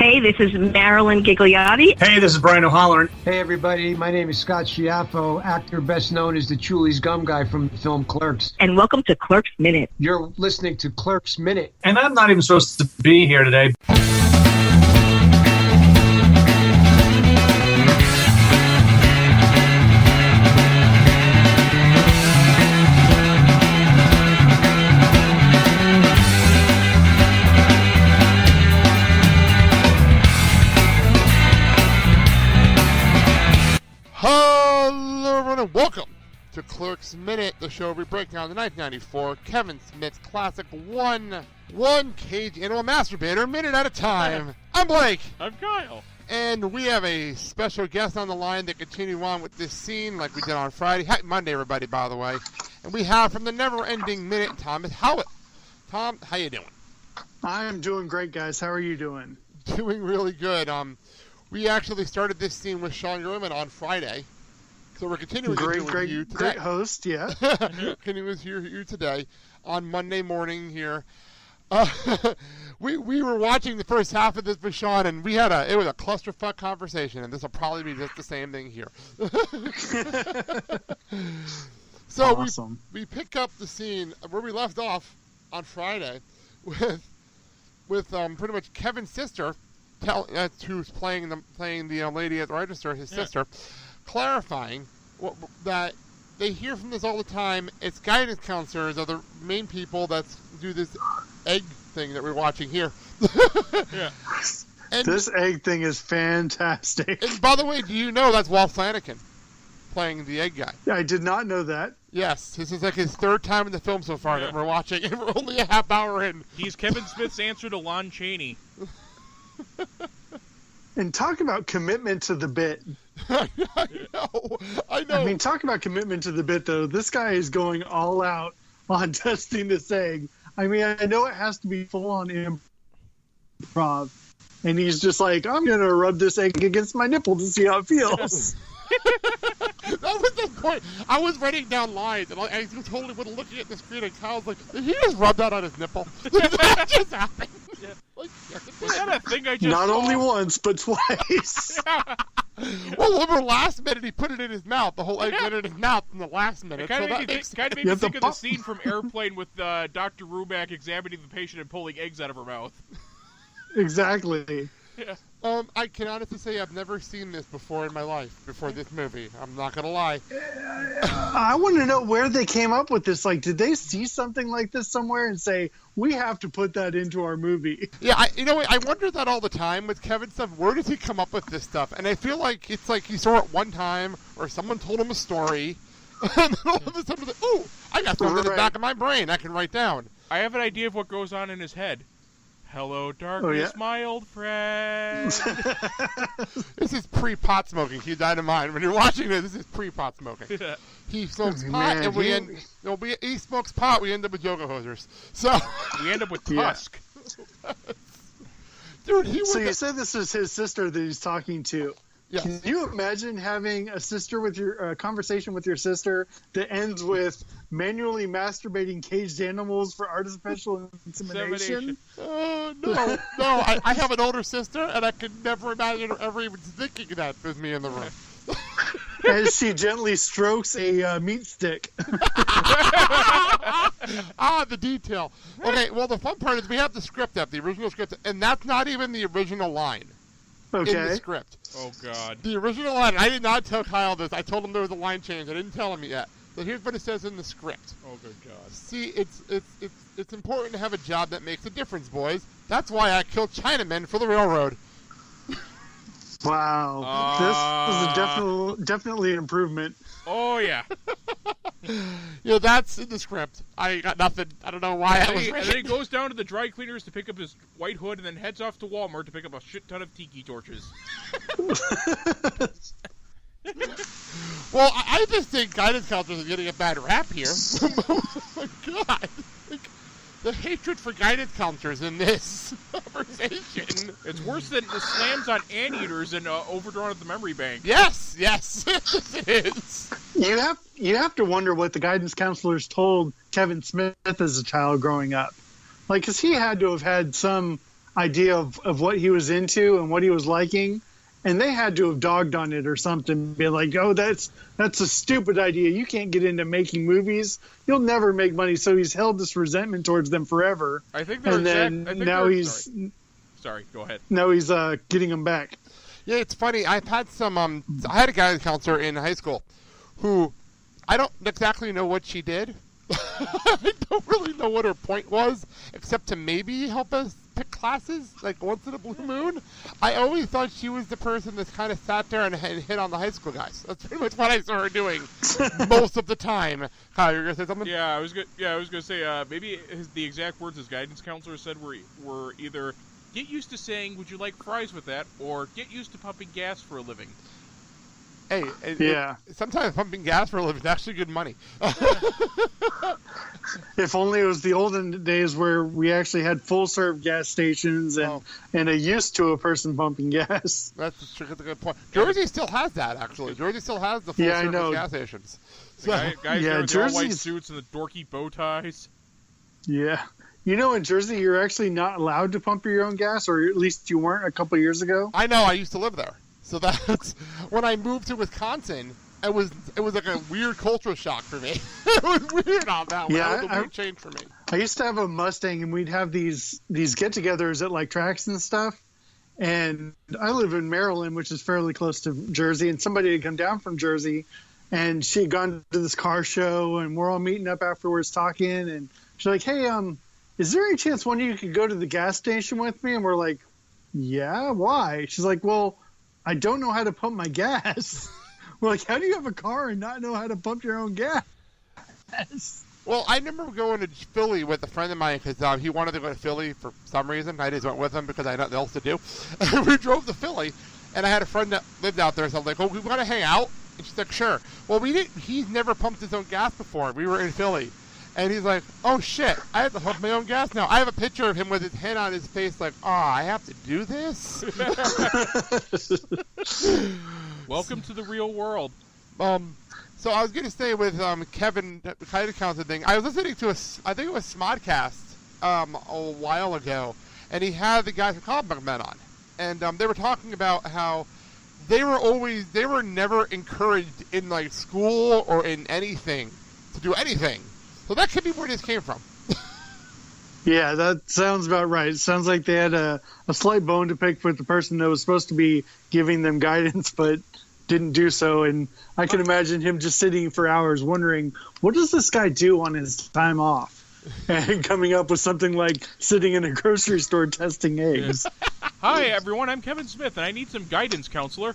Hey, this is Marilyn Gigliotti. Hey, this is Brian O'Halloran. Hey, everybody. My name is Scott Schiaffo, actor best known as the Chulies Gum Guy from the film Clerks. And welcome to Clerks Minute. You're listening to Clerks Minute. And I'm not even supposed to be here today. Welcome to Clerks Minute, the show where we break down the 1994 Kevin Smith classic one cage animal masturbator minute at a time. I'm Blake. I'm Kyle. And we have a special guest on the line to continue on with this scene like we did on Friday. Happy Monday, everybody, by the way. And we have from the never-ending minute, Thomas Howeth. Tom, how you doing? I'm doing great, guys. How are you doing? Doing really good. We actually started this scene with Sean Gurman on Friday. So we're continuing with you today. Great host, yeah. Continuing with you today on Monday morning here. We were watching the first half of this with Sean, and it was a clusterfuck conversation, and this will probably be just the same thing here. So awesome. we pick up the scene where we left off on Friday with pretty much Kevin's sister, who's playing the lady at the register, his sister. Clarifying that they hear from this all the time. It's guidance counselors are the main people that do this egg thing that we're watching here. Yeah. And this egg thing is fantastic. And by the way, do you know that's Walt Flanagan playing the egg guy? I did not know that. Yes, this is like his third time in the film so far that we're watching, and we're only a half hour in. He's Kevin Smith's answer to Lon Chaney. And talk about commitment to the bit. I know. I mean, talk about commitment to the bit, though. This guy is going all out on testing this egg. I mean, I know it has to be full-on improv. And he's just like, I'm going to rub this egg against my nipple to see how it feels. That was the point. I was writing down lines, and I totally wasn't looking at the screen, and Kyle's like, did he just rub that on his nipple? That just happened. Yeah. Like, is that a thing I just Not saw? only once, but twice. Well, over the last minute, he put it in his mouth. The whole egg went in his mouth in the last minute. It kind of made me think of the scene from Airplane with Dr. Ruback examining the patient and pulling eggs out of her mouth. Exactly. Yeah. I can honestly say I've never seen this before in my life, before this movie. I'm not going to lie. I want to know where they came up with this. Like, did they see something like this somewhere and say, we have to put that into our movie? Yeah, I wonder that all the time with Kevin stuff. Where does he come up with this stuff? And I feel like it's like he saw it one time or someone told him a story. And then all of a sudden, like, ooh, I got something in the back of my brain I can write down. I have an idea of what goes on in his head. Hello, darkness, my old friend. This is pre-pot smoking. Keep that in mind. When you're watching this is pre-pot smoking. Yeah. He smokes pot, and he smokes pot. We end up with yoga hosers. So we end up with Tusk. Dude, you said this is his sister that he's talking to. Yes. Can you imagine having a conversation with your sister that ends with manually masturbating caged animals for artificial insemination? No. I have an older sister, and I could never imagine her ever even thinking that with me in the room. As she gently strokes a meat stick. The detail. Okay, well, the fun part is we have the script up, the original script, and that's not even the original line. Okay. In the script. Oh, God. The original line, I did not tell Kyle this. I told him there was a line change. I didn't tell him yet. So here's what it says in the script. Oh, good God. See, it's important to have a job that makes a difference, boys. That's why I killed Chinamen for the railroad. Wow. This was definitely an improvement. Oh, yeah. That's in the script. I got nothing. I don't know why I was And then he goes down to the dry cleaners to pick up his white hood and then heads off to Walmart to pick up a shit ton of tiki torches. Well, I just think guidance counselors are getting a bad rap here. Oh, my God. The hatred for guidance counselors in this conversation. It's worse than the slams on anteaters and overdrawn at the memory bank. Yes, it is. You have to wonder what the guidance counselors told Kevin Smith as a child growing up. Like, because he had to have had some idea of what he was into and what he was liking. And they had to have dogged on it or something, be like, "Oh, that's a stupid idea. You can't get into making movies. You'll never make money." So he's held this resentment towards them forever. I think Sorry, go ahead. Now he's getting them back. Yeah, it's funny. I've had some. I had a guidance counselor in high school who I don't exactly know what she did. I don't really know what her point was, except to maybe help us pick classes, like once in a blue moon. I always thought she was the person that kind of sat there and hit on the high school guys. That's pretty much what I saw her doing most of the time. Kyle, you're gonna say something? Yeah, I was gonna say maybe the exact words his guidance counselor said were either "get used to saying, 'would you like fries with that?' or 'get used to pumping gas for a living.'" Hey, sometimes pumping gas for a living is actually good money. If only it was the olden days where we actually had full serve gas stations and a used to a person pumping gas. That's a good point. Jersey still has that, actually. Jersey still has the full service gas stations. So, guys there with all white suits and the dorky bow ties. Yeah. You know, in Jersey, you're actually not allowed to pump your own gas, or at least you weren't a couple years ago. I know. I used to live there. So that's when I moved to Wisconsin. It was like a weird cultural shock for me. It was weird on that one. Yeah, it was a weird change for me. I used to have a Mustang, and we'd have these get-togethers at like tracks and stuff. And I live in Maryland, which is fairly close to Jersey. And somebody had come down from Jersey, and she had gone to this car show, and we're all meeting up afterwards talking. And she's like, "Hey, is there any chance one of you could go to the gas station with me?" And we're like, "Yeah, why?" She's like, "Well, I don't know how to pump my gas." We're like, "How do you have a car and not know how to pump your own gas?" Well, I remember going to Philly with a friend of mine because he wanted to go to Philly for some reason. I just went with him because I had nothing else to do. And we drove to Philly, and I had a friend that lived out there, so I was like, "Oh, we want to hang out?" And she's like, "Sure." Well, he's never pumped his own gas before. We were in Philly. And he's like, "Oh, shit, I have to pump my own gas now." I have a picture of him with his hand on his face like, "Oh, I have to do this?" Welcome to the real world. So I was going to say with Kevin, the kind of counted thing, I was listening to I think it was Smodcast a while ago, and he had the guys from Comic Book Men on. And they were talking about how they were never encouraged in like school or in anything to do anything. So that could be where this came from. Yeah, that sounds about right. It sounds like they had a slight bone to pick with the person that was supposed to be giving them guidance, but didn't do so. And I can imagine him just sitting for hours wondering, what does this guy do on his time off? And coming up with something like sitting in a grocery store testing eggs. Hi, everyone. I'm Kevin Smith, and I need some guidance, counselor.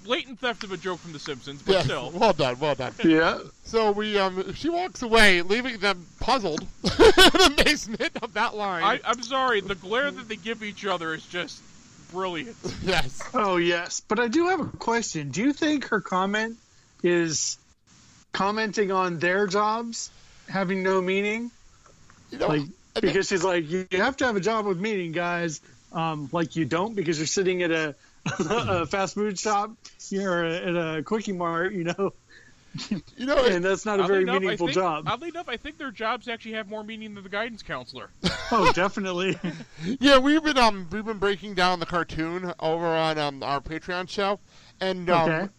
Blatant theft of a joke from The Simpsons, but still. Well done. Yeah. So she walks away, leaving them puzzled in the amazement of that line. I'm sorry, the glare that they give each other is just brilliant. Yes. Oh, yes. But I do have a question. Do you think her comment is commenting on their jobs having no meaning? Because she's like, you have to have a job with meaning, guys. Like you don't, because you're sitting at a fast food shop, or at a quickie mart, and that's not a very meaningful job. Oddly enough, I think their jobs actually have more meaning than the guidance counselor. Oh, definitely. Yeah, we've been breaking down the cartoon over on our Patreon show, and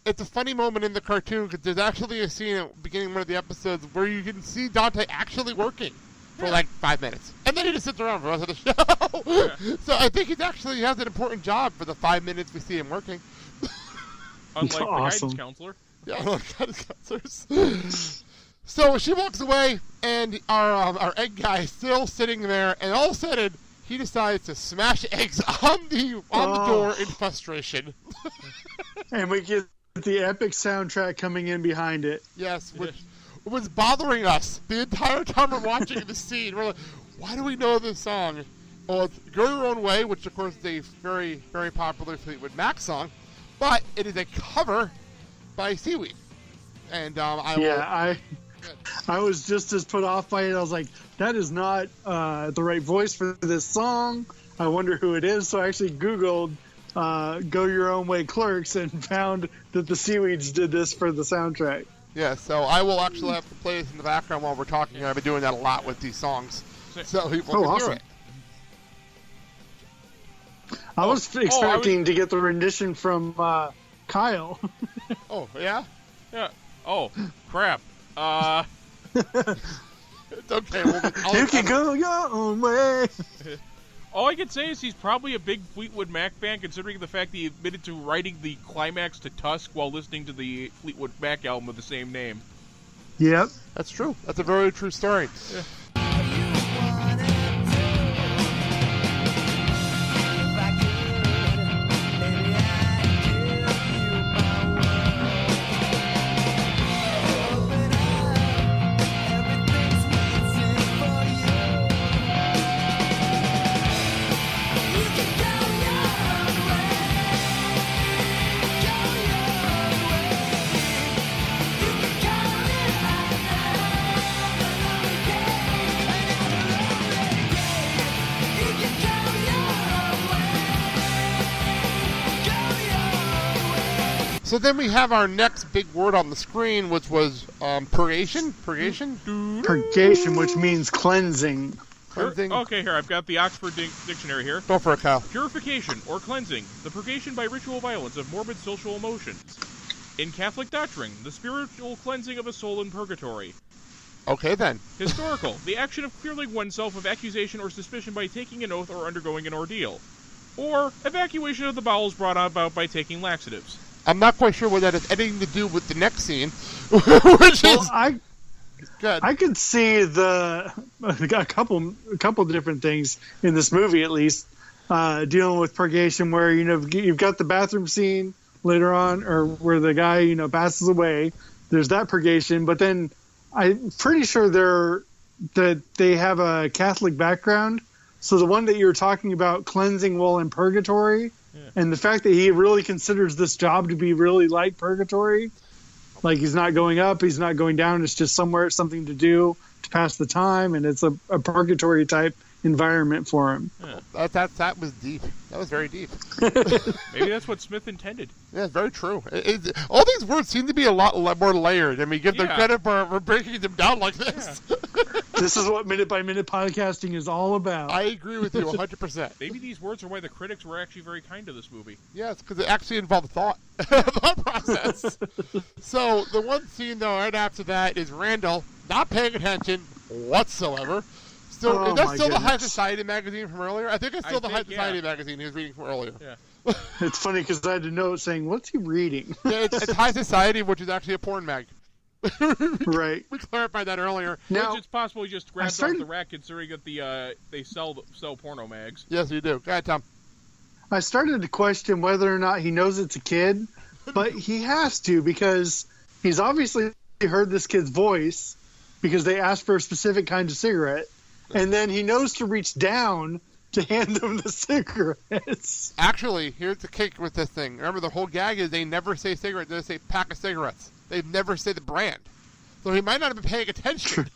it's a funny moment in the cartoon because there's actually a scene at the beginning of one of the episodes where you can see Dante actually working for like 5 minutes, and then he just sits around for the rest of the show. Yeah. So I think he has an important job for the 5 minutes we see him working. Unlike the guidance counselor. Yeah, unlike guidance counselors. So she walks away, and our egg guy is still sitting there, and all of a sudden he decides to smash eggs on the door in frustration. And we get the epic soundtrack coming in behind it. Yes, which was bothering us the entire time we're watching the scene. We're like, why do we know this song? Well, it's Go Your Own Way, which of course is a very, very popular Fleetwood Mac song, but it is a cover by Seaweed. And I was just as put off by it. I was like, that is not the right voice for this song. I wonder who it is. So I actually Googled Go Your Own Way Clerks and found that the Seaweeds did this for the soundtrack. Yeah, so I will actually have to play this in the background while we're talking. I've been doing that a lot with these songs, so people can awesome. hear it. I was expecting to get the rendition from Kyle. Oh, yeah? Yeah. Oh, crap. It's okay. You can go your own way. All I can say is he's probably a big Fleetwood Mac fan, considering the fact that he admitted to writing the climax to Tusk while listening to the Fleetwood Mac album of the same name. Yep. That's true. That's a very true story. Yeah. So then we have our next big word on the screen, which was purgation. Purgation? Purgation, which means cleansing. Cleansing. Okay, here, I've got the Oxford Dictionary here. Go for it, Kyle. Purification, or cleansing, the purgation by ritual violence of morbid social emotions. In Catholic doctrine, the spiritual cleansing of a soul in purgatory. Okay, then. Historical, the action of clearing oneself of accusation or suspicion by taking an oath or undergoing an ordeal. Or, evacuation of the bowels brought about by taking laxatives. I'm not quite sure what that has anything to do with the next scene, which is good. I could see a couple different things in this movie, at least dealing with purgation, where you've got the bathroom scene later on, or where the guy passes away. There's that purgation, but then I'm pretty sure that they have a Catholic background. So the one that you were talking about, cleansing while in purgatory. And the fact that he really considers this job to be really like purgatory, like he's not going up, he's not going down, it's just something to do to pass the time, and it's a purgatory type environment for him. Yeah. That was deep. That was very deep. Maybe that's what Smith intended. Yeah, very true. All these words seem to be a lot more layered. I mean, give them credit for breaking them down like this. Yeah. This is what Minute by Minute podcasting is all about. I agree with you 100%. Maybe these words are why the critics were actually very kind to this movie. Yes, because it actually involved thought process. So the one scene, though, right after that is Randall not paying attention whatsoever. Is that still the High Society magazine from earlier? I think it's still the High Society magazine he was reading from earlier. Yeah. It's funny because I had a note saying, what's he reading? Yeah, it's High Society, which is actually a porn mag. Right. We clarified that earlier. Now, which it's possible he just grabbed off the rack, considering that they sell porno mags. Yes, you do. Go ahead, Tom. I started to question whether or not he knows it's a kid, but he has to, because he's obviously heard this kid's voice because they asked for a specific kind of cigarette, and then he knows to reach down to hand them the cigarettes. Actually, here's the kick with this thing. Remember, the whole gag is they never say cigarette, they say pack of cigarettes. They never say the brand. So he might not have been paying attention.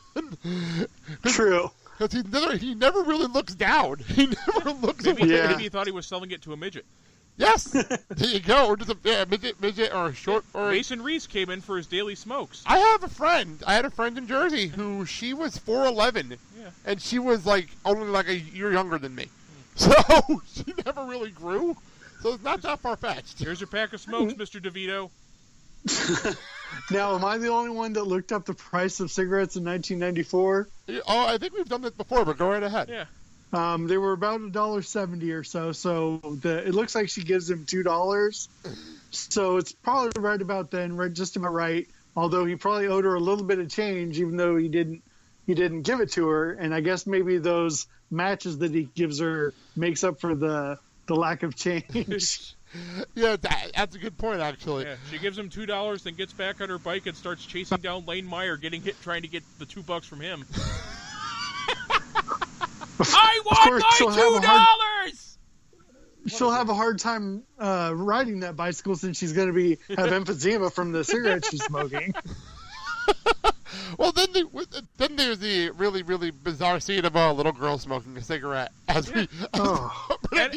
True. Because he never really looks down. He never looks away. Maybe he thought he was selling it to a midget. Yes. There you go. Or just a midget or a short. Or Mason Reese came in for his daily smokes. I had a friend in Jersey who she was 4'11", and she was only like a year younger than me. So she never really grew. So it's not that far-fetched. Here's your pack of smokes, Mr. DeVito. Now, am I the only one that looked up the price of cigarettes in 1994? Oh, I think we've done this before, but go right ahead. Yeah. They were about $1.70 or so. So it looks like she gives him $2. So it's probably right about then, just about right. Although he probably owed her a little bit of change, even though he didn't give it to her. And I guess maybe those matches that he gives her makes up for the lack of change. Yeah, that's a good point, actually. Yeah, she gives him $2, then gets back on her bike and starts chasing down Lane Meyer, trying to get the $2 from him. I want my $2! She'll have a hard time riding that bicycle since she's going to have emphysema from the cigarette she's smoking. Well, then there's the really, really bizarre scene of a little girl smoking a cigarette at the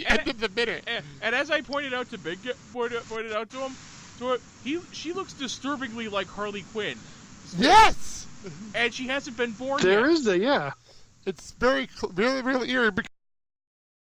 end of the minute. And as I pointed out to So she looks disturbingly like Harley Quinn. Yes! And she hasn't been born There yet. is yeah. It's very, really, really eerie because